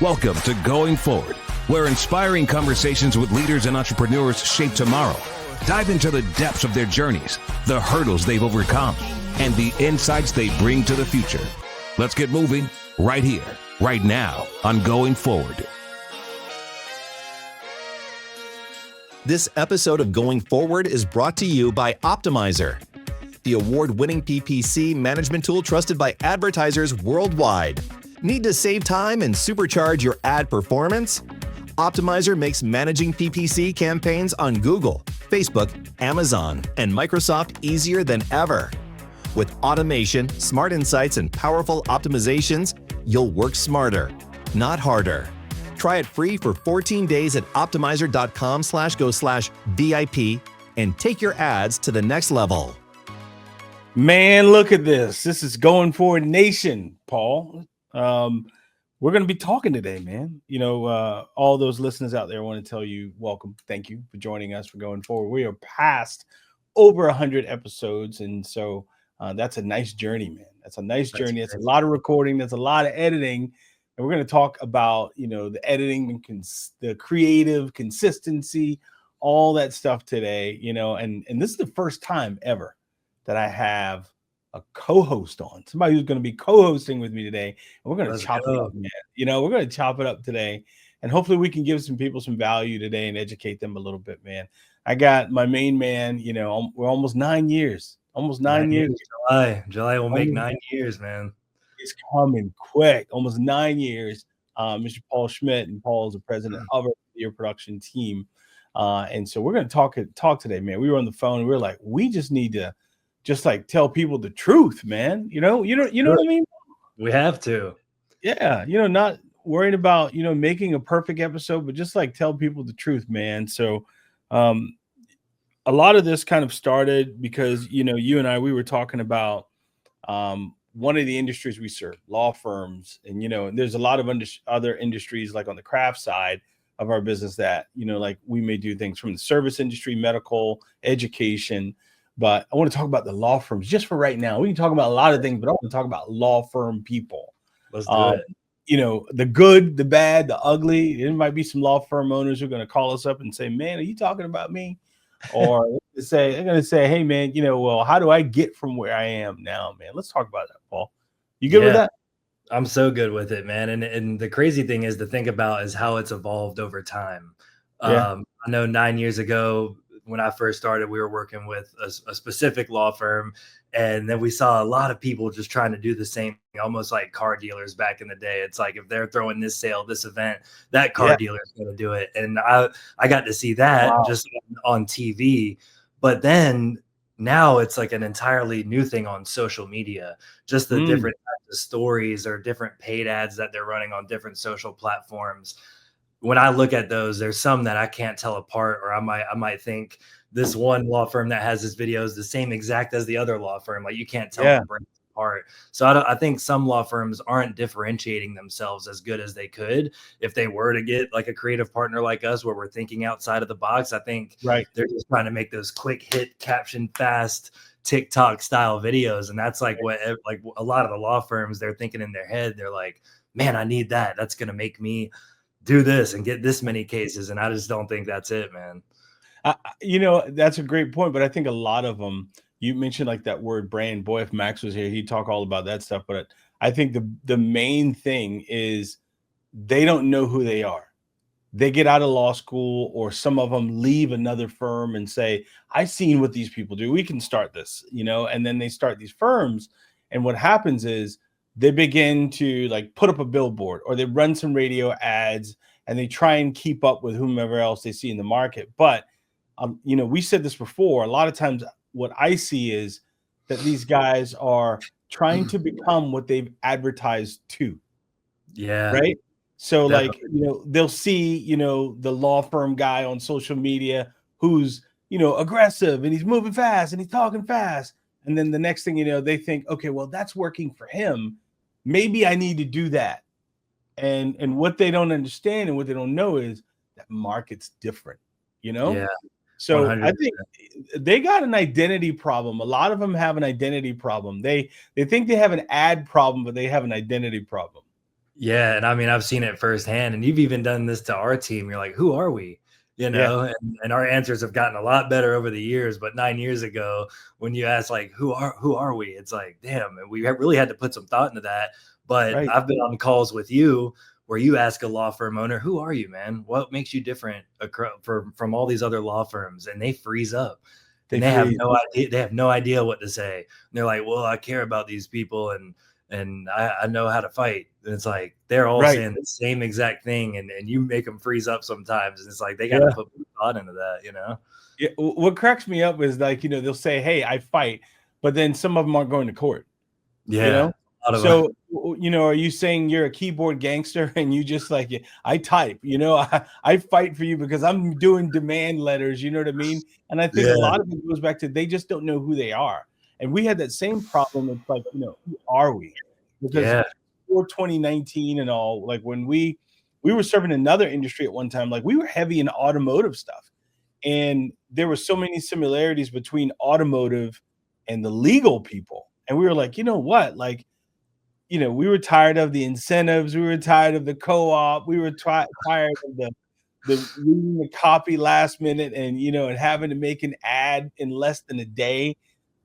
Welcome to Going Forward, where inspiring conversations with leaders and entrepreneurs shape tomorrow. Dive into the depths of their journeys, the hurdles they've overcome, and the insights they bring to the future. Let's get moving right here, right now on Going Forward. This episode of Going Forward is brought to you by Optimizer, the award-winning PPC management tool trusted by advertisers worldwide. Need to save time and supercharge your ad performance? Optimizer makes managing PPC campaigns on Google, Facebook, Amazon, and Microsoft easier than ever. With automation, smart insights, and powerful optimizations, you'll work smarter, not harder. Try it free for 14 days at optimizer.com/go/VIP and take your ads to the next level. Man, look at this. This is Going Forward Nation, Paul. We're going to be talking today, man. You know, all those listeners out there, I want to tell you, welcome. Thank you for joining us for Going Forward. We are past over 100 episodes. And so that's a nice journey, man. That's a nice journey. It's a lot of recording. There's a lot of editing. And we're going to talk about, you know, the editing, the creative consistency, all that stuff today, you know, and this is the first time ever that I have a co-host on, somebody who's going to be co-hosting with me today. And we're going to chop it up, man. You know, we're going to chop it up today. And hopefully we can give some people some value today and educate them a little bit, man. I got my main man, you know, we're almost 9 years. Almost 9 years. July will make 9 years, man. It's coming quick. Almost 9 years. Mr. Paul Schmidt, and Paul is the president of our video production team. And so we're going to talk today, man. We were on the phone and we were like, we just need to just like tell people the truth, man. You know what I mean? We have to. Yeah. You know, not worrying about, you know, making a perfect episode, but just like tell people the truth, man. So a lot of this kind of started because, you know, you and I, we were talking about one of the industries we serve, law firms. And, you know, there's a lot of other industries like on the craft side of our business that, you know, like we may do things from the service industry, medical, education. But I want to talk about the law firms just for right now. We can talk about a lot of things, but I want to talk about law firm people. Let's do it. You know, the good, the bad, the ugly. There might be some law firm owners who are going to call us up and say, man, are you talking about me? Or they're going to say, hey, man, you know, well, how do I get from where I am now, man? Let's talk about that, Paul. You good with that? I'm so good with it, man. And the crazy thing is to think about is how it's evolved over time. I know 9 years ago, when I first started, we were working with a specific law firm, and then we saw a lot of people just trying to do the same thing, almost like car dealers back in the day. It's like if they're throwing this sale, this event, that car dealer is going to do it. And I got to see that just on TV. But then now it's like an entirely new thing on social media, just the different types of stories or different paid ads that they're running on different social platforms. When I look at those, there's some that I can't tell apart, or I might think this one law firm that has this video is the same exact as the other law firm. Like you can't tell them apart. So I think some law firms aren't differentiating themselves as good as they could if they were to get like a creative partner like us where we're thinking outside of the box. I think they're just trying to make those quick hit, caption fast TikTok style videos. And that's like what like a lot of the law firms, they're thinking in their head, they're like, man, I need that. That's going to make me do this and get this many cases. And I just don't think that's it, man. You know, that's a great point. But I think a lot of them, you mentioned like that word brand. Boy, if Max was here, he'd talk all about that stuff. But I think the main thing is they don't know who they are. They get out of law school, or some of them leave another firm and say, I've seen what these people do. We can start this, you know, and then they start these firms. And what happens is they begin to like put up a billboard, or they run some radio ads, and they try and keep up with whomever else they see in the market. But, you know, we said this before, a lot of times what I see is that these guys are trying to become what they've advertised to. Yeah. Right. So Definitely. like, you know, they'll see, you know, the law firm guy on social media who's, you know, aggressive and he's moving fast and he's talking fast. And then the next thing you know, they think, okay, well, that's working for him. Maybe I need to do that. And what they don't understand and what they don't know is that market's different, you know? Yeah. So 100%. I think they got an identity problem. A lot of them have an identity problem. They think they have an ad problem, but they have an identity problem. Yeah, and I mean, I've seen it firsthand, and you've even done this to our team. You're like, who are we? You Yeah, know, and our answers have gotten a lot better over the years. But 9 years ago, when you ask like, who are we? It's like, damn, and we really had to put some thought into that. But right. I've been on calls with you where you ask a law firm owner, who are you, man? What makes you different from all these other law firms? And they freeze up. They And they have freeze. no idea. They have no idea what to say. And they're like, well, I care about these people, and I know how to fight. And it's like they're all Right. saying the same exact thing, and you make them freeze up sometimes. And it's like they got to Yeah. put thought into that, you know? Yeah, what cracks me up is like, they'll say, hey, I fight, but then some of them aren't going to court. Yeah. So, are you saying you're a keyboard gangster and you just like, I type, I fight for you because I'm doing demand letters, you know what I mean? And I think a lot of it goes back to they just don't know who they are. And we had that same problem. It's like, who are we? Because before 2019 and all, like when we were serving another industry at one time, like we were heavy in automotive stuff. And there were so many similarities between automotive and the legal people. And we were like, you know what? Like, we were tired of the incentives. We were tired of the co-op. We were tired of the reading the copy last minute and, and having to make an ad in less than a day.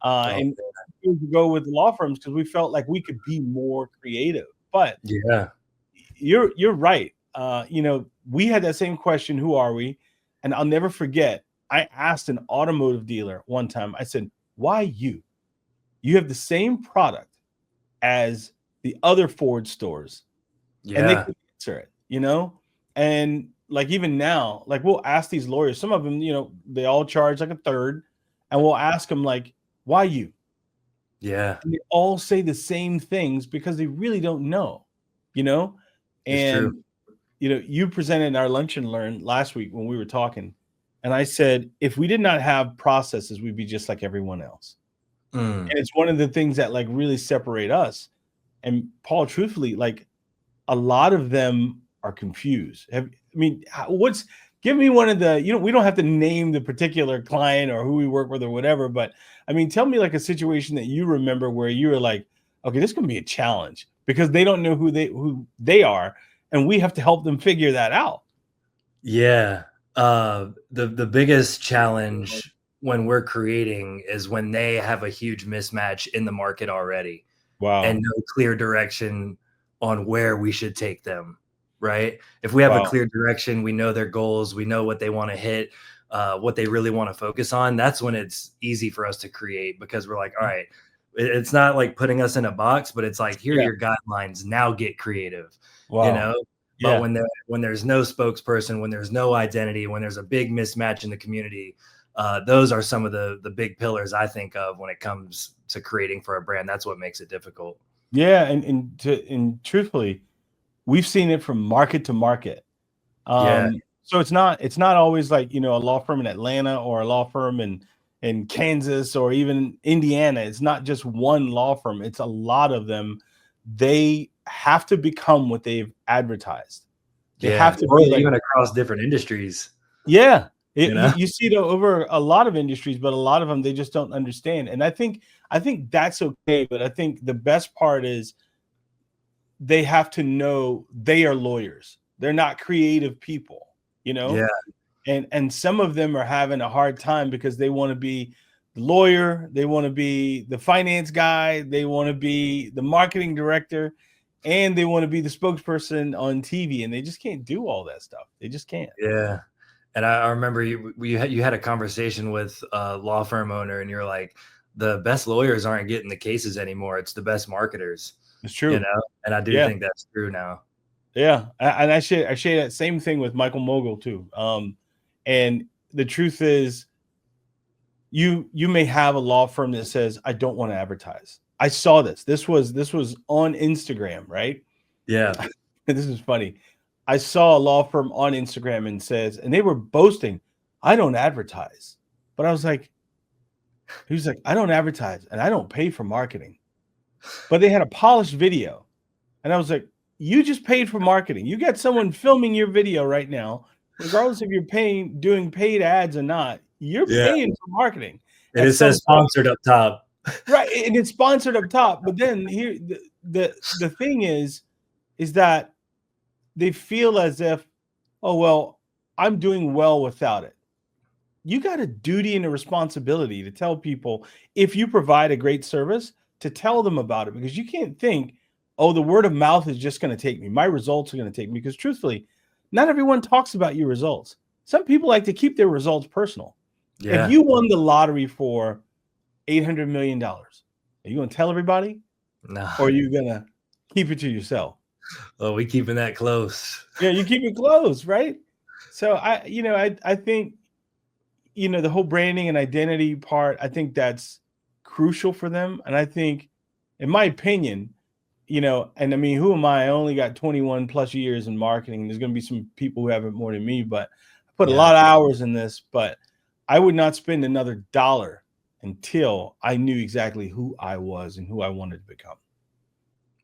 And to go with the law firms because we felt like we could be more creative. But you're right. We had that same question, who are we? And I'll never forget, I asked an automotive dealer one time, I said, why you? You have the same product as the other Ford stores. Yeah. And they could answer it, And like even now, like we'll ask these lawyers, some of them, they all charge like a third. And we'll ask them like, why you? Yeah. And they all say the same things because they really don't know, And It's true. You presented in our Lunch and Learn last week when we were talking, and I said, if we did not have processes, we'd be just like everyone else. And it's one of the things that like really separate us. And Paul, truthfully, like a lot of them are confused. Give me one of the, we don't have to name the particular client or who we work with or whatever, but I mean, tell me like a situation that you remember where you were like, okay, this is going to be a challenge because they don't know who they are. And we have to help them figure that out. Yeah. The biggest challenge when we're creating is when they have a huge mismatch in the market already. Wow. And no clear direction on where we should take them. Right. If we have a clear direction, we know their goals, we know what they want to hit, what they really want to focus on. That's when it's easy for us to create because we're like, all right, it's not like putting us in a box, but it's like, here are your guidelines. Now get creative, Wow. But when there's no spokesperson, when there's no identity, when there's a big mismatch in the community, those are some of the big pillars I think of when it comes to creating for a brand. That's what makes it difficult. Yeah. And truthfully, we've seen it from market to market. So it's not always like, a law firm in Atlanta or a law firm in Kansas or even Indiana. It's not just one law firm. It's a lot of them. They have to become what they've advertised. They have to be even across different industries. Yeah. You see it over a lot of industries, but a lot of them, they just don't understand. And I think that's okay. But I think the best part is they have to know they are lawyers. They're not creative people, Yeah. And some of them are having a hard time because they want to be the lawyer, they want to be the finance guy, they want to be the marketing director, and they want to be the spokesperson on TV, and they just can't do all that stuff. They just can't. Yeah. And I remember you had a conversation with a law firm owner, and you're like, the best lawyers aren't getting the cases anymore. It's the best marketers. It's true. And I do think that's true now. Yeah. And I share that same thing with Michael Mogul too. And the truth is you may have a law firm that says, I don't want to advertise. I saw this. This was on Instagram, right? Yeah. This is funny. I saw a law firm on Instagram and they were boasting, I don't advertise. But I was like, he was like, I don't advertise and I don't pay for marketing. But they had a polished video. And I was like, you just paid for marketing. You got someone filming your video right now, regardless if you're doing paid ads or not, you're paying for marketing. And it says sponsored up top. Right. And it's sponsored up top. But then here, the thing is, is that they feel as if, oh, well, I'm doing well without it. You got a duty and a responsibility to tell people, if you provide a great service, to tell them about it, because you can't think, oh, the word of mouth is just going to take me. My results are going to take me, because truthfully, not everyone talks about your results. Some people like to keep their results personal. Yeah. If you won the lottery for $800 million, are you going to tell everybody? No. Or are you going to keep it to yourself? Oh, we keeping that close. Yeah, you keep it close, right? So I think, the whole branding and identity part, I think that's crucial for them. And I think, in my opinion, and I mean, who am I? I only got 21 plus years in marketing. There's going to be some people who have it more than me, but I put a lot of hours in this. But I would not spend another dollar until I knew exactly who I was and who I wanted to become.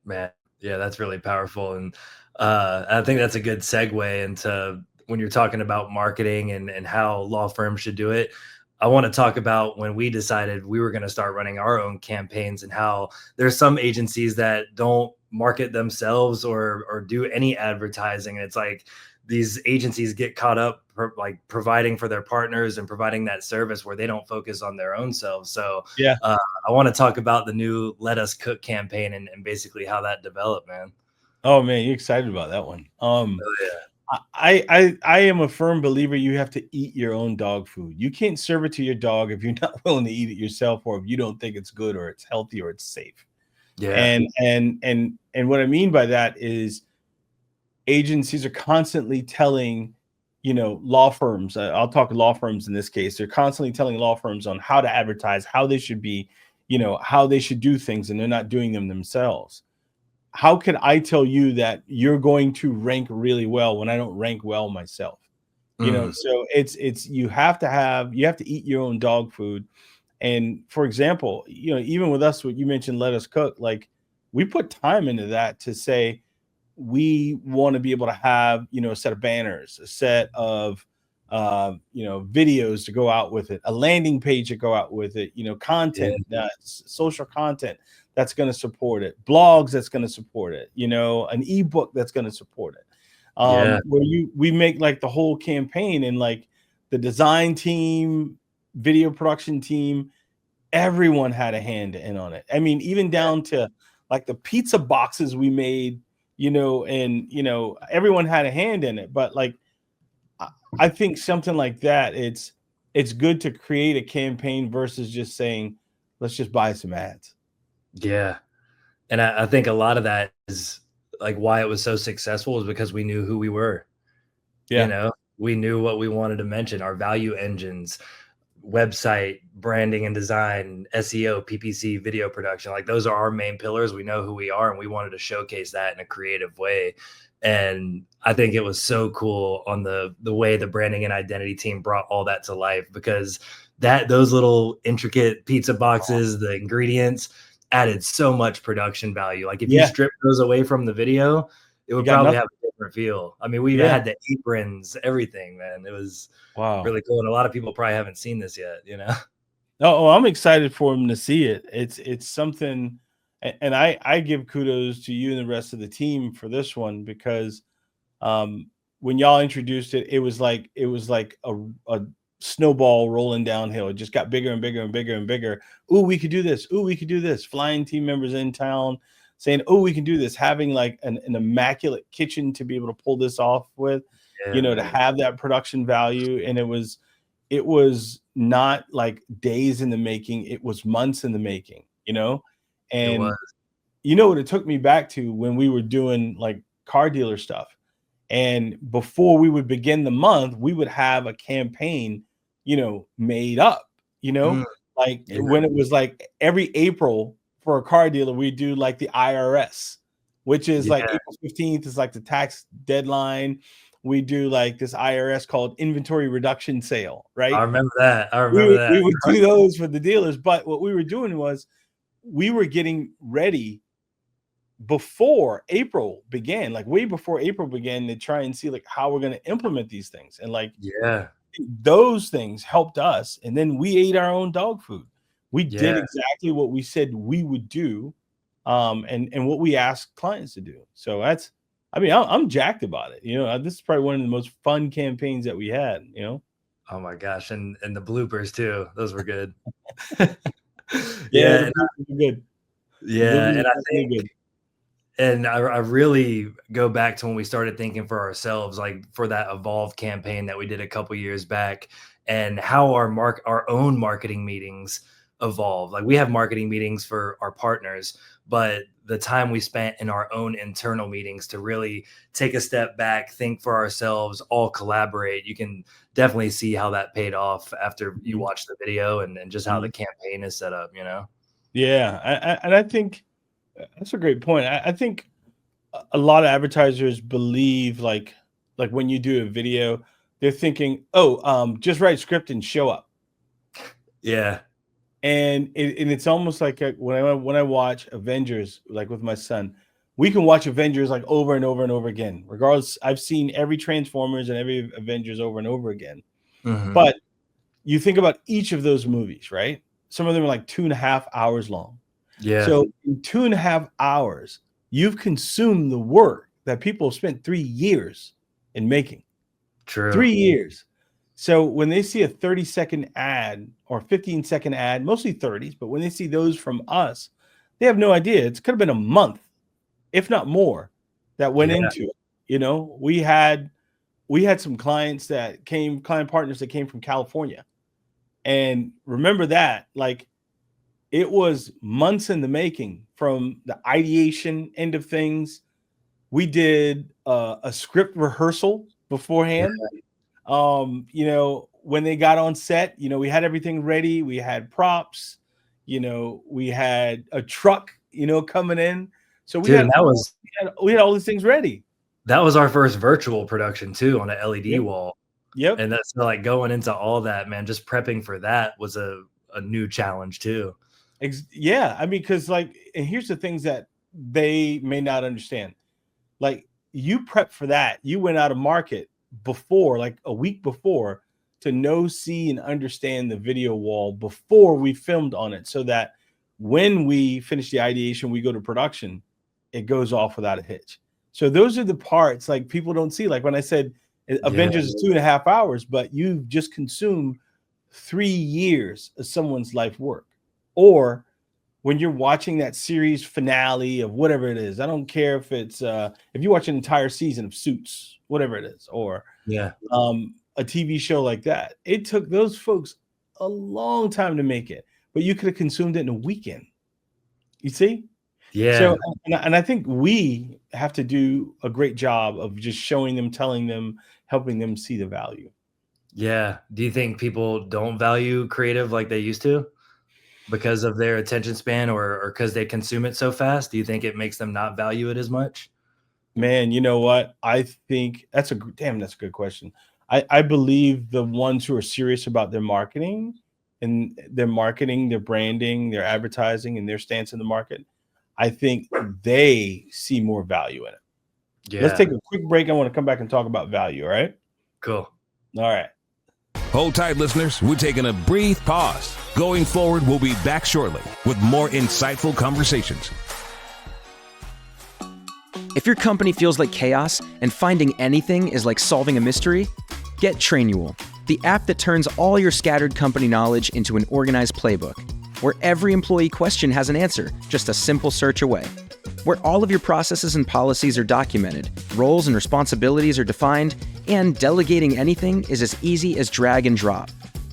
Man, yeah, that's really powerful. And I think that's a good segue into when you're talking about marketing and how law firms should do it. I want to talk about when we decided we were going to start running our own campaigns, and how there's some agencies that don't market themselves or do any advertising. And it's like these agencies get caught up like providing for their partners and providing that service where they don't focus on their own selves. So yeah, I want to talk about the new Let Us Cook campaign and basically how that developed, man. Oh man, you're excited about that one. Oh, yeah. I am a firm believer you have to eat your own dog food. You can't serve it to your dog if you're not willing to eat it yourself, or if you don't think it's good or it's healthy or it's safe. Yeah. And what I mean by that is, agencies are constantly telling, law firms, I'll talk law firms in this case, they're constantly telling law firms on how to advertise, how they should be, how they should do things, and they're not doing them themselves. How can I tell you that you're going to rank really well when I don't rank well myself? So it's you have to eat your own dog food. And for example, even with us, what you mentioned, Let Us Cook, like, we put time into that to say we want to be able to have, a set of banners, a set of videos to go out with it, a landing page to go out with it, content, social content that's going to support it, blogs that's going to support it, an ebook that's going to support it. Where we make like the whole campaign, and like the design team, video production team, everyone had a hand in on it. I mean, even down to like the pizza boxes we made, everyone had a hand in it. But like, I think something like that, it's good to create a campaign versus just saying, let's just buy some ads. Yeah. And I think a lot of that is like why it was so successful is because we knew who we were. Yeah. We knew what we wanted to mention, our value engines, website, branding and design, SEO, PPC, video production. Like, those are our main pillars. We know who we are, and we wanted to showcase that in a creative way. And I think it was so cool on the way the branding and identity team brought all that to life, because those little intricate pizza boxes, the ingredients added so much production value. Like, if you strip those away from the video, it would probably have a different feel. I mean, we even had the aprons, everything, man. It was really cool. And a lot of people probably haven't seen this yet, Oh, I'm excited for them to see it. It's something, and I give kudos to you and the rest of the team for this one, because when y'all introduced it, it was like a snowball rolling downhill. It just got bigger and bigger and bigger and bigger. Ooh, we could do this. Ooh, we could do this. Flying team members in town saying, oh, we can do this. Having like an immaculate kitchen to be able to pull this off with, to have that production value. And it was not like days in the making. It was months in the making, and what it took me back to when we were doing like car dealer stuff. And before we would begin the month, we would have a campaign, made up, when it was like every April for a car dealer, we do like the IRS, which is like April 15th is like the tax deadline. We do like this IRS called inventory reduction sale, right? I remember that. We would do those for the dealers. But what we were doing was we were getting ready before April began, like way before April began, to try and see like how we're going to implement these things. And like, those things helped us. And then we ate our own dog food. We did exactly what we said we would do, and what we asked clients to do. So I mean, I'm jacked about it. This is probably one of the most fun campaigns that we had. Oh my gosh, and the bloopers too; those were good. Yeah, Yeah, good. yeah, and I Really think, good. and I really go back to when we started thinking for ourselves, like for that Evolve campaign that we did a couple years back, and how our own marketing meetings evolve. Like we have marketing meetings for our partners, but the time we spent in our own internal meetings to really take a step back, think for ourselves, all collaborate, you can definitely see how that paid off after you watch the video and just how the campaign is set up, Yeah, and I think that's a great point. I think a lot of advertisers believe like when you do a video, they're thinking, just write script and show up. Yeah. And it's almost like when I watch Avengers, like with my son, we can watch Avengers like over and over and over again. Regardless, I've seen every Transformers and every Avengers over and over again. But you think about each of those movies, right? Some of them are like 2.5 hours long. Yeah. So in 2.5 hours, you've consumed the work that people spent 3 years in making. True. 3 years. So when they see a 30-second ad or 15-second ad, mostly 30s, but when they see those from us, they have no idea. It could have been a month, if not more, that went into it. We had some client partners that came from California. And remember that, like, it was months in the making from the ideation end of things. We did a script rehearsal beforehand. When they got on set, we had everything ready. We had props, we had a truck, coming in. So we had all these things ready. That was our first virtual production too, on an LED wall. Yep. And that's like going into all that, man, just prepping for that was a new challenge too. Yeah. I mean, because and here's the things that they may not understand. Like, you prep for that. You went out of market before, like a week before, to know, see, and understand the video wall before we filmed on it, so that when we finish the ideation, we go to production, it goes off without a hitch. So those are the parts like people don't see. Like when I said Avengers is 2.5 hours, but you've just consumed 3 years of someone's life work. Or when you're watching that series finale of whatever it is, I don't care if it's if you watch an entire season of Suits, whatever it is, or a TV show like that, it took those folks a long time to make it, but you could have consumed it in a weekend. You see? Yeah. So, and I think we have to do a great job of just showing them, telling them, helping them see the value. Yeah. Do you think people don't value creative like they used to because of their attention span, or because they consume it so fast? Do you think it makes them not value it as much? Man, you know what? I think that's a good question. I believe the ones who are serious about their marketing, their branding, their advertising, and their stance in the market, I think they see more value in it. Yeah. Let's take a quick break. I want to come back and talk about value. All right? Cool. All right. Hold tight, listeners. We're taking a brief pause. Going forward, we'll be back shortly with more insightful conversations. If your company feels like chaos and finding anything is like solving a mystery, get Trainual, the app that turns all your scattered company knowledge into an organized playbook, where every employee question has an answer, just a simple search away. Where all of your processes and policies are documented, roles and responsibilities are defined, and delegating anything is as easy as drag and drop.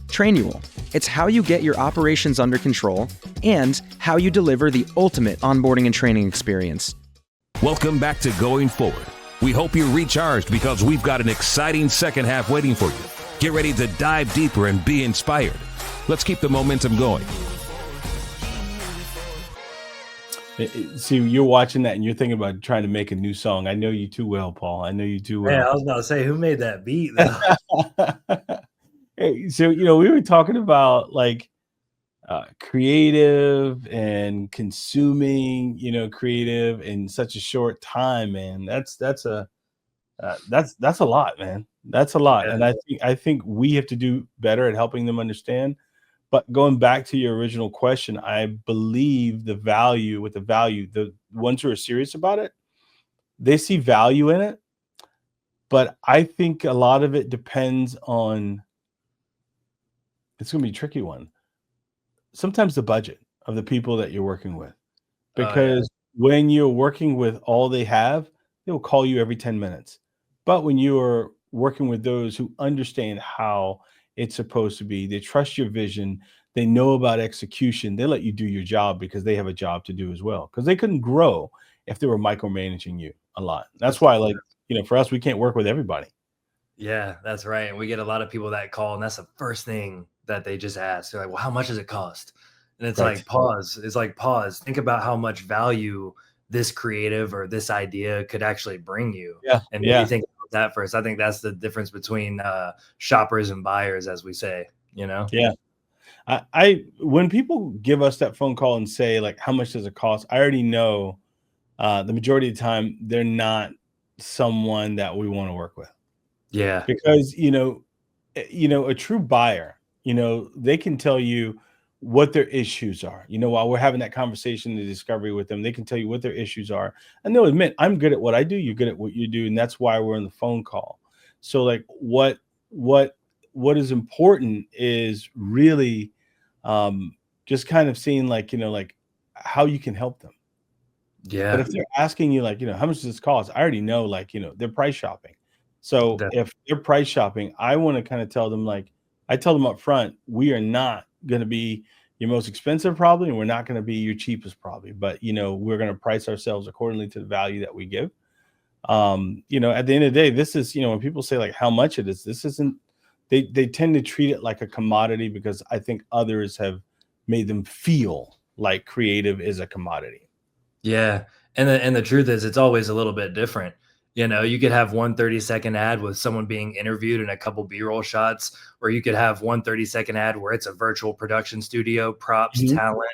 Trainual, it's how you get your operations under control and how you deliver the ultimate onboarding and training experience. Welcome back to Going Forward. We hope you're recharged because we've got an exciting second half waiting for you. Get ready to dive deeper and be inspired. Let's keep the momentum going. See, you're watching that and you're thinking about trying to make a new song. I know you too well, Paul. I know you too well. Yeah, I was about to say, who made that beat though? Hey, so we were talking about like creative and consuming, creative in such a short time, man. That's a lot, man. That's a lot. Yeah. And I think we have to do better at helping them understand. But going back to your original question, I believe the ones who are serious about it, they see value in it, but I think a lot of it depends on, it's going to be a tricky one. Sometimes the budget of the people that you're working with, because when you're working with all they have, they will call you every 10 minutes. But when you are working with those who understand how it's supposed to be, they trust your vision, they know about execution, they let you do your job because they have a job to do as well. Because they couldn't grow if they were micromanaging you a lot. That's why, like, for us, we can't work with everybody. Yeah, that's right. And we get a lot of people that call, and that's the first thing that they just ask. They're like, well, how much does it cost? And it's like, pause. It's like, pause. Think about how much value this creative or this idea could actually bring you. And maybe think about that first. I think that's the difference between shoppers and buyers, as we say, Yeah. I when people give us that phone call and say, like, how much does it cost? I already know the majority of the time they're not someone that we want to work with. Yeah. Because, a true buyer, they can tell you what their issues are. While we're having that conversation, the discovery with them, they can tell you what their issues are. And they'll admit, I'm good at what I do. You're good at what you do. And that's why we're on the phone call. So, like, what is important is really just kind of seeing, like, like how you can help them. Yeah. But if they're asking you, like, how much does this cost? I already know, like, they're price shopping. So if they're price shopping, I want to kind of tell them, like, I tell them up front, we are not going to be your most expensive probably, and we're not going to be your cheapest probably, but we're going to price ourselves accordingly to the value that we give. At the end of the day, this is, when people say, like, how much it is, this isn't, they tend to treat it like a commodity, because I think others have made them feel like creative is a commodity. Yeah. And the truth is, it's always a little bit different. You could have 1 30-second ad with someone being interviewed and a couple B-roll shots, or you could have 1 30-second ad where it's a virtual production studio, props, talent,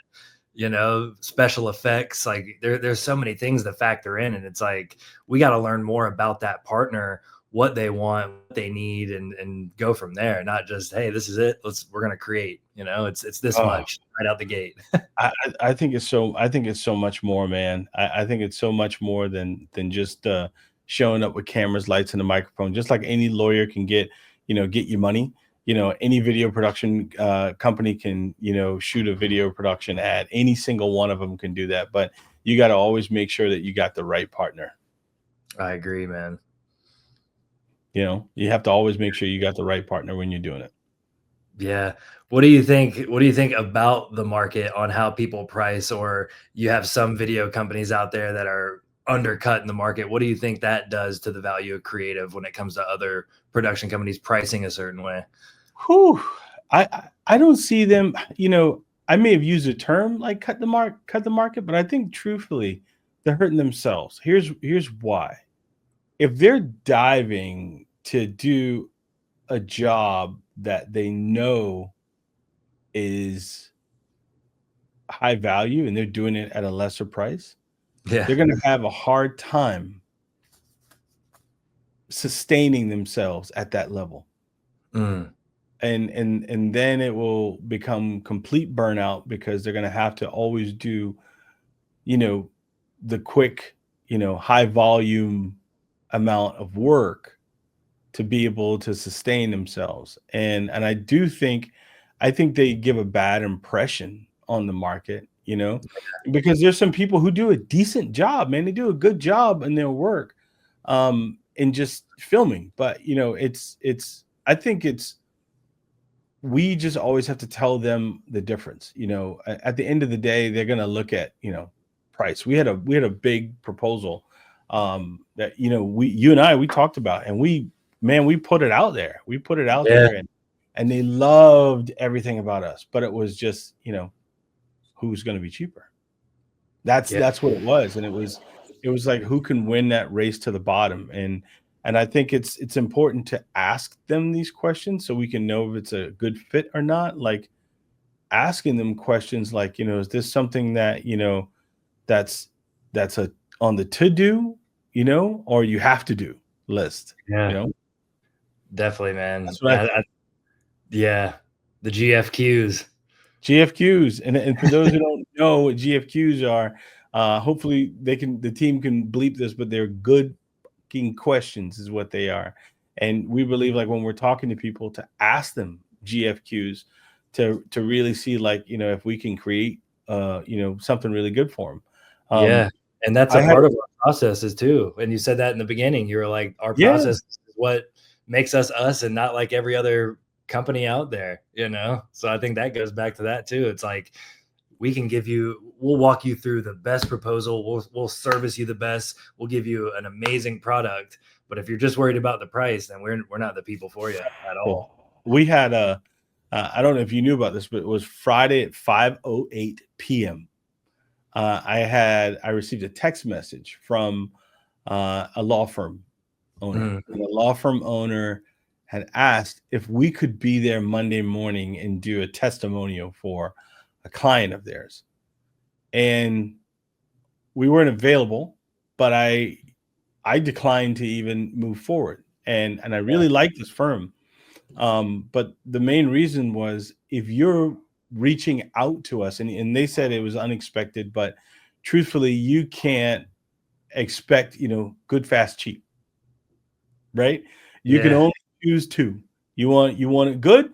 special effects. Like, there's so many things to factor in. And it's like, we got to learn more about that partner, what they want, what they need, and go from there. Not just, hey, this is it. We're going to create, it's this much right out the gate. I think it's so much more, man. I think it's so much more than just showing up with cameras, lights, and a microphone. Just like any lawyer can get you money, any video production company can, shoot a video production ad. Any single one of them can do that. But you got to always make sure that you got the right partner. I agree, man. You have to always make sure you got the right partner when you're doing it. Yeah. What do you think about the market on how people price? Or you have some video companies out there that are undercut in the market. What do you think that does to the value of creative when it comes to other production companies pricing a certain way? I don't see them, I may have used a term like cut the market, but I think truthfully they're hurting themselves. Here's why. If they're diving to do a job that they know is high value and they're doing it at a lesser price, they're going to have a hard time sustaining themselves at that level. And then it will become complete burnout, because they're going to have to always do, the quick, high volume amount of work to be able to sustain themselves. And I think they give a bad impression on the market, because there's some people who do a decent job, man. They do a good job in their work, in just filming. But, I think we just always have to tell them the difference. At the end of the day, they're going to look at, price. We had a big proposal that, you and I, we talked about, and we put it out there. We put it out there, and they loved everything about us, but it was just, who's going to be cheaper. That's what it was. And it was like, who can win that race to the bottom? And I think it's important to ask them these questions so we can know if it's a good fit or not. Like, asking them questions like, is this something that, that's on the to do, or you have to do list? Definitely, man. That's what the GFQs. And for those who don't know what GFQs are, Hopefully the team can bleep this, but they're good questions is what they are. And we believe, like, when we're talking to people, to ask them GFQs to really see, like, if we can create something really good for them. Yeah. And that's a part of our processes too. And you said that in the beginning. You were like, our process is what makes us us and not like every other company out there, So I think that goes back to that too. It's like, we'll walk you through the best proposal. We'll service you the best. We'll give you an amazing product. But if you're just worried about the price, then we're not the people for you at all. We had I don't know if you knew about this, but it was Friday at 5:08 p.m. I received a text message from a law firm owner. And the law firm owner had asked if we could be there Monday morning and do a testimonial for a client of theirs. And we weren't available, but I declined to even move forward. And I really like this firm. But the main reason was, if you're reaching out to us, and they said it was unexpected, but truthfully, you can't expect, good, fast, cheap, right? You can only choose two. You want it good,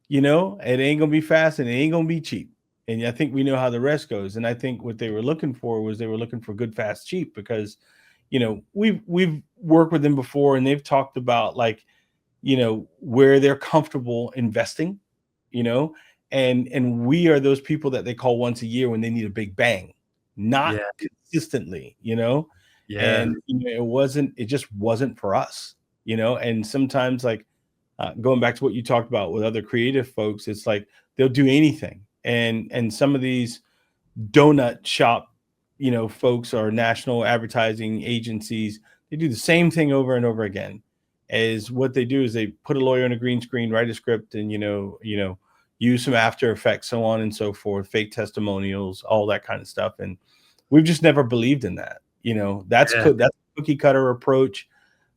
it ain't gonna be fast and it ain't gonna be cheap. And I think we know how the rest goes. And I think what they were looking for was good, fast, cheap, because, we've worked with them before, and they've talked about, like, where they're comfortable investing, and we are those people that they call once a year when they need a big bang, not consistently, and it just wasn't for us, and sometimes, like, going back to what you talked about with other creative folks, it's like they'll do anything. And some of these donut shop, folks, or national advertising agencies, they do the same thing over and over again. Is what they do is they put a lawyer on a green screen, write a script, and use some After Effects, so on and so forth, fake testimonials, all that kind of stuff. And we've just never believed in that. That's a cookie cutter approach.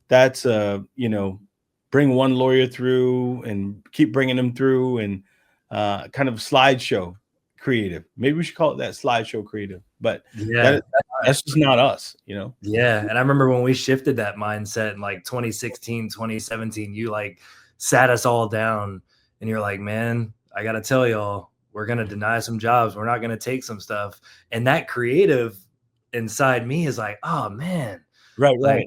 That's bring one lawyer through and keep bringing them through, and kind of slideshow creative. Maybe we should call it that, slideshow creative. But that's just not us, Yeah. And I remember when we shifted that mindset in like 2016, 2017, you like sat us all down and you're like, man, I got to tell y'all, we're going to deny some jobs. We're not going to take some stuff. And that creative inside me is like, oh man. Right.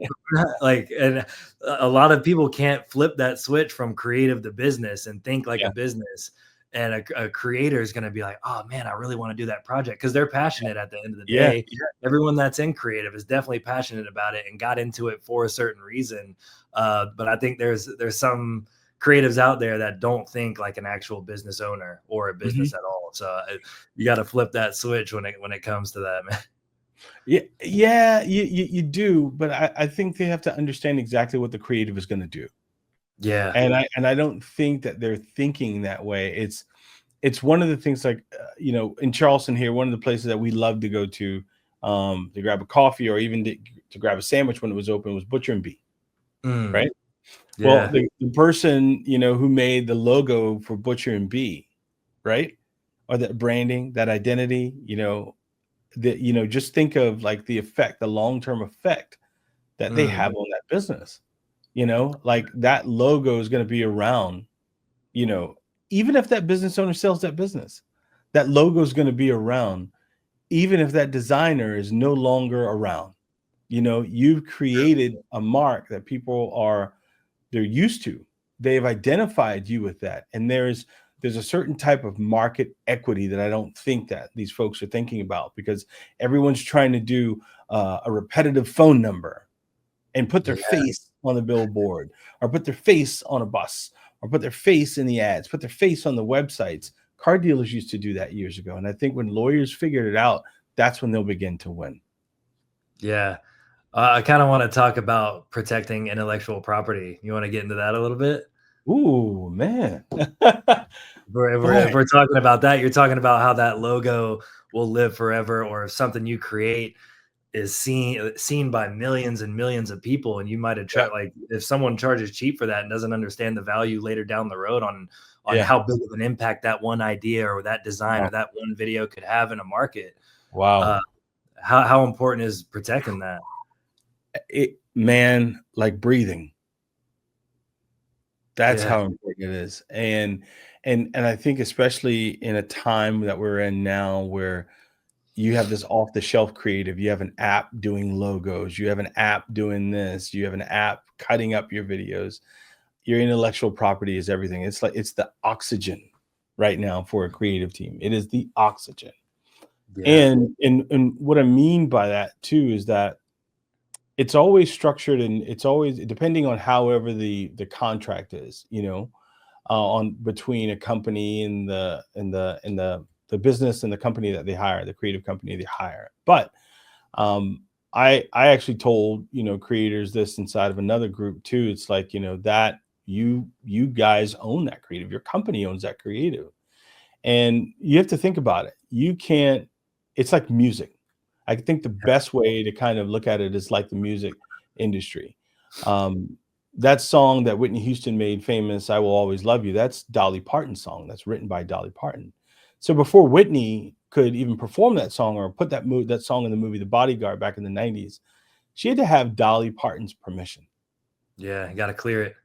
Like, and a lot of people can't flip that switch from creative to business and think like a business. And a creator is going to be like, oh man, I really want to do that project, because they're passionate at the end of the day. Everyone that's in creative is definitely passionate about it and got into it for a certain reason. But I think there's some creatives out there that don't think like an actual business owner or a business at all. So you got to flip that switch when it comes to that, man. You do, but I think they have to understand exactly what the creative is going to do. Yeah. And I don't think that they're thinking that way. It's one of the things, like, in Charleston here, one of the places that we love to go to grab a coffee, or even to grab a sandwich when it was open, was Butcher and Bee. Right. Yeah. Well, the person, who made the logo for Butcher and Bee, right? Or that branding, that identity, just think of like the effect, the long-term effect that they have on that business. Like that logo is going to be around, even if that business owner sells that business, that logo is going to be around, even if that designer is no longer around. You've created a mark that they're used to. They've identified you with that. And there's a certain type of market equity that I don't think that these folks are thinking about, because everyone's trying to do a repetitive phone number and put their face on the billboard, or put their face on a bus, or put their face in the ads, put their face on the websites. Car dealers used to do that years ago. And I think when lawyers figured it out, that's when they'll begin to win. Yeah. I kind of want to talk about protecting intellectual property. You want to get into that a little bit? Ooh, man. If we're talking about that, you're talking about how that logo will live forever, or if something you create is seen by millions and millions of people, and you might have tried, like, if someone charges cheap for that and doesn't understand the value later down the road on how big of an impact that one idea or that design or that one video could have in a market. Wow. How important is protecting that? Man, like breathing. That's how important it is. And I think especially in a time that we're in now where you have this off the shelf creative, you have an app doing logos, you have an app doing this, you have an app cutting up your videos. Your intellectual property is everything. It's like it's the oxygen right now for a creative team. It is the oxygen. Yeah. And what I mean by that too is that it's always structured, and it's always depending on however the contract is, on between a company and the business and the company that they hire, the creative company they hire. But I actually told creators this inside of another group too. It's like that you guys own that creative. Your company owns that creative, and you have to think about it. You can't. It's like music. I think the best way to kind of look at it is like the music industry. That song that Whitney Houston made famous, "I Will Always Love You," that's Dolly Parton's song. That's written by Dolly Parton. So before Whitney could even perform that song or put that song in the movie The Bodyguard back in the 90s, she had to have Dolly Parton's permission. Yeah, you got to clear it.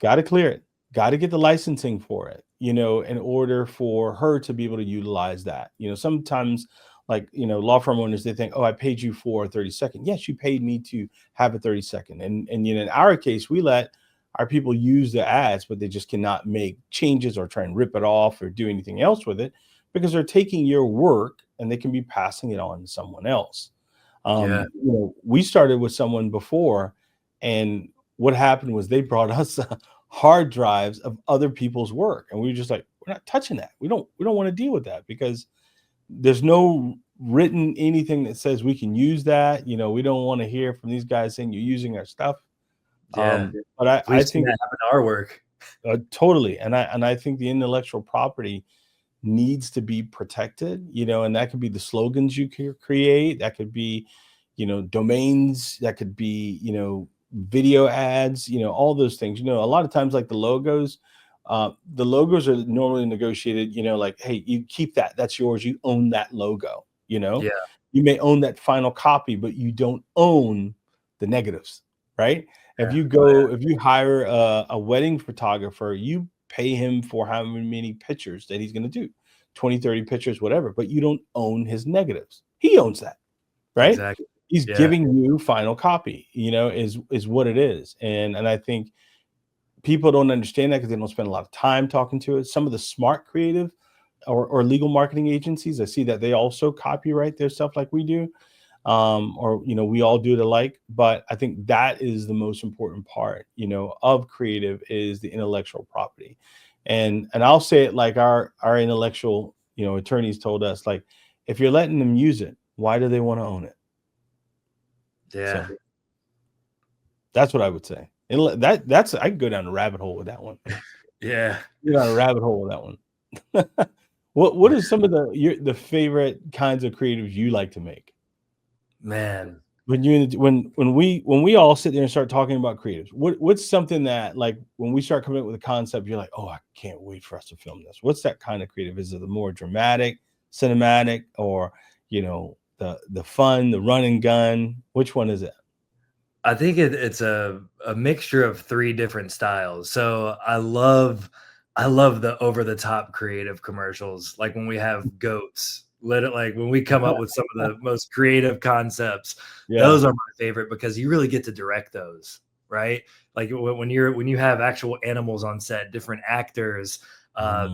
Got to clear it. Got to get the licensing for it, in order for her to be able to utilize that. Sometimes like, law firm owners, they think, oh, I paid you for a 30-second. Yes, you paid me to have a 30-second. And in our case, we let our people use the ads, but they just cannot make changes or try and rip it off or do anything else with it because they're taking your work and they can be passing it on to someone else. We started with someone before, and what happened was they brought us hard drives of other people's work. And we were just like, we're not touching that. We don't want to deal with that because there's no written anything that says we can use that. We don't want to hear from these guys saying you're using our stuff. Yeah, but I think that happened to our work. Totally. And I think the intellectual property needs to be protected, and that could be the slogans you create. That could be, domains, that could be, video ads, all those things. A lot of times like the logos are normally negotiated, like, hey, you keep that, that's yours, you own that logo. You may own that final copy, but you don't own the negatives, right? If you hire a wedding photographer, you pay him for how many pictures that he's going to do, 20, 30 pictures, whatever, but you don't own his negatives. He owns that, right? Exactly. He's giving you final copy, is what it is. And I think people don't understand that because they don't spend a lot of time talking to it. Some of the smart creative or legal marketing agencies, I see that they also copyright their stuff like we do. We all do it alike, but I think that is the most important part, of creative is the intellectual property. And I'll say it like our intellectual, attorneys told us, like, if you're letting them use it, why do they want to own it? Yeah. So that's what I would say. And that's I could go down a rabbit hole with that one. Yeah. Go down a rabbit hole with that one. What are some of the favorite kinds of creatives you like to make? Man, when we all sit there and start talking about creatives, what's something that, like, when we start coming up with a concept, you're like, oh, I can't wait for us to film this? What's that kind of creative? Is it the more dramatic, cinematic, or the fun, the run and gun? Which one is it? I think it's a mixture of 3 different styles. So I love the over the top creative commercials, like when we have goats. Like when we come up with some of the most creative concepts, those are my favorite because you really get to direct those, right? Like when you have actual animals on set, different actors,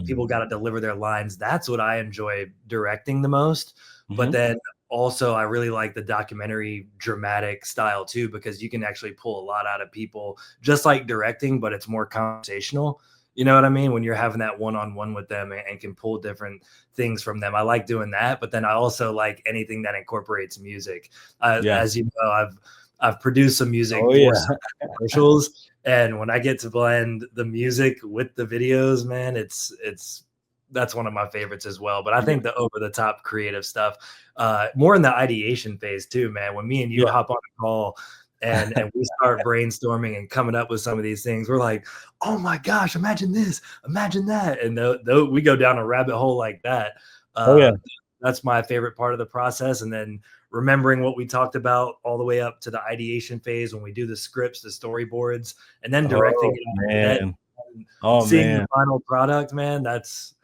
people got to deliver their lines. That's what I enjoy directing the most. But then also I really like the documentary dramatic style too, because you can actually pull a lot out of people, just like directing, but it's more conversational. You know what I mean? When you're having that one-on-one with them and can pull different things from them. I like doing that, but then I also like anything that incorporates music. As you know, I've produced some music for some commercials, and when I get to blend the music with the videos, man, that's one of my favorites as well. But I think the over-the-top creative stuff, more in the ideation phase too, man. When me and you hop on a call and we start brainstorming and coming up with some of these things, we're like, oh my gosh, imagine this, imagine that. And we go down a rabbit hole like that. That's my favorite part of the process. And then remembering what we talked about all the way up to the ideation phase when we do the scripts, the storyboards, and then directing it. Seeing the final product, man, that's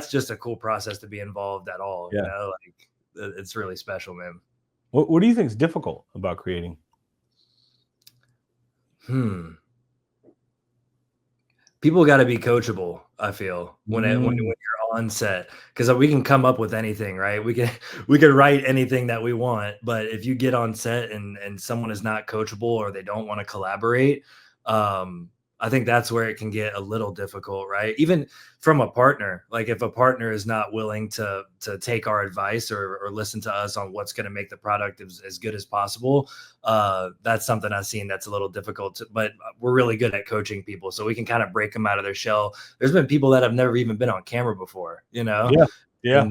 just a cool process to be involved at all. Yeah. You know, like it's really special, man. What do you think is difficult about creating? People got to be coachable, I feel, when you're on set, because we can come up with anything, right? We could write anything that we want, but if you get on set and someone is not coachable or they don't want to collaborate, I think that's where it can get a little difficult, right? Even from a partner, like if a partner is not willing to take our advice or listen to us on what's going to make the product as good as possible, that's something I've seen that's a little difficult. But we're really good at coaching people, so we can kind of break them out of their shell. There's been people that have never even been on camera before, you know? Yeah.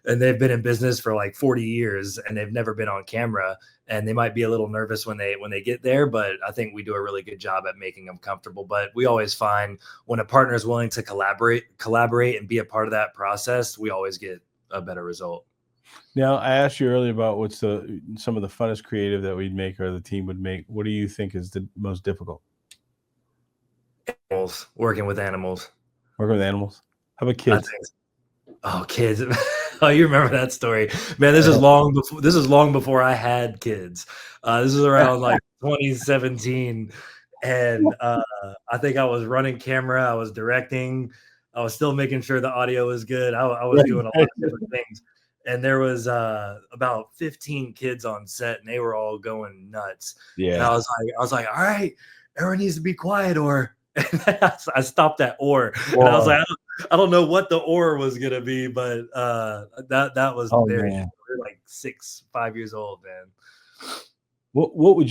And they've been in business for like 40 years and they've never been on camera, and they might be a little nervous when they get there, but I think we do a really good job at making them comfortable. But we always find when a partner is willing to collaborate and be a part of that process, we always get a better result. Now, I asked you earlier about what's some of the funnest creative that we'd make or the team would make. What do you think is the most difficult? Animals, working with animals. Working with animals? How about kids? Oh, kids. Oh, you remember that story, man? This is long before I had kids. This is around like 2017, and I think I was running camera, I was directing, I was still making sure the audio was good. I was doing a lot of different things, and there was about 15 kids on set, and they were all going nuts. Yeah, and I was like, all right, everyone needs to be quiet, or I stopped at or, and I was like, I don't know what the or was gonna be, but that was very. We were like 5 years old, man. What would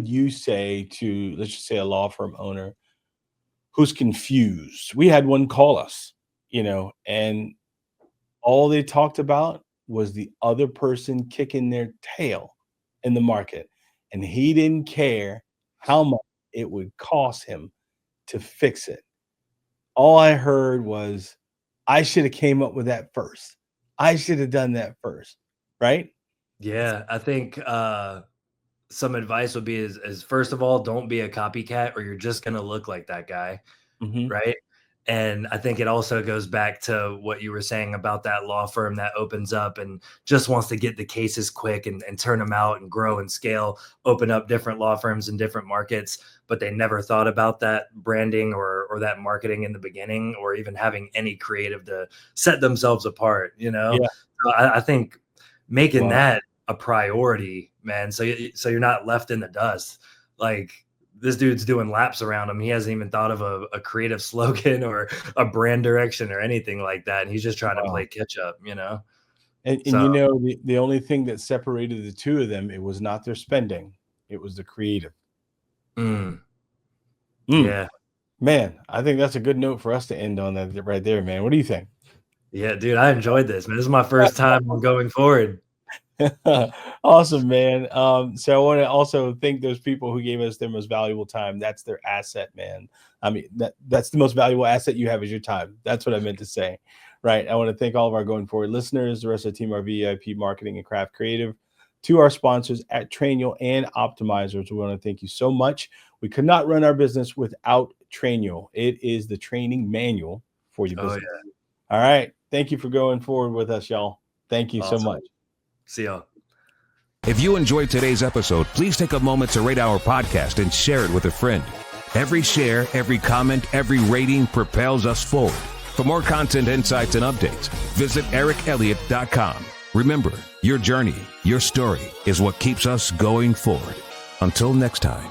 you say to, let's just say, a law firm owner who's confused? We had one call us, and all they talked about was the other person kicking their tail in the market, and he didn't care how much it would cost him to fix it. All I heard was, I should have came up with that first. I should have done that first. Right? Yeah. I think some advice would be is first of all, don't be a copycat or you're just going to look like that guy. Mm-hmm. Right. And I think it also goes back to what you were saying about that law firm that opens up and just wants to get the cases quick and turn them out and grow and scale, open up different law firms in different markets, but they never thought about that branding or that marketing in the beginning, or even having any creative to set themselves apart, Yeah. So I think making that a priority, man, so you're not left in the dust. Like, this dude's doing laps around him. He hasn't even thought of a creative slogan or a brand direction or anything like that. And he's just trying to play catch up, And the only thing that separated the two of them, it was not their spending. It was the creative. Yeah, man, I think that's a good note for us to end on that right there, man. What do you think? Yeah, dude, I enjoyed this, man. This is my first time going forward. Awesome, man. So I want to also thank those people who gave us their most valuable time. That's their asset, man. I mean, that's the most valuable asset you have is your time. That's what I meant to say, right? I want to thank all of our going forward listeners, the rest of the team, our VIP marketing and craft creative, to our sponsors at Trainual and Optimizers. We want to thank you so much. We could not run our business without Trainual. It is the training manual for your business. Yeah. All right. Thank you for going forward with us, y'all. Thank you so much. See y'all. If you enjoyed today's episode, please take a moment to rate our podcast and share it with a friend. Every share, every comment, every rating propels us forward. For more content, insights, and updates, visit ericelliott.com. Remember, your journey, your story is what keeps us going forward. Until next time.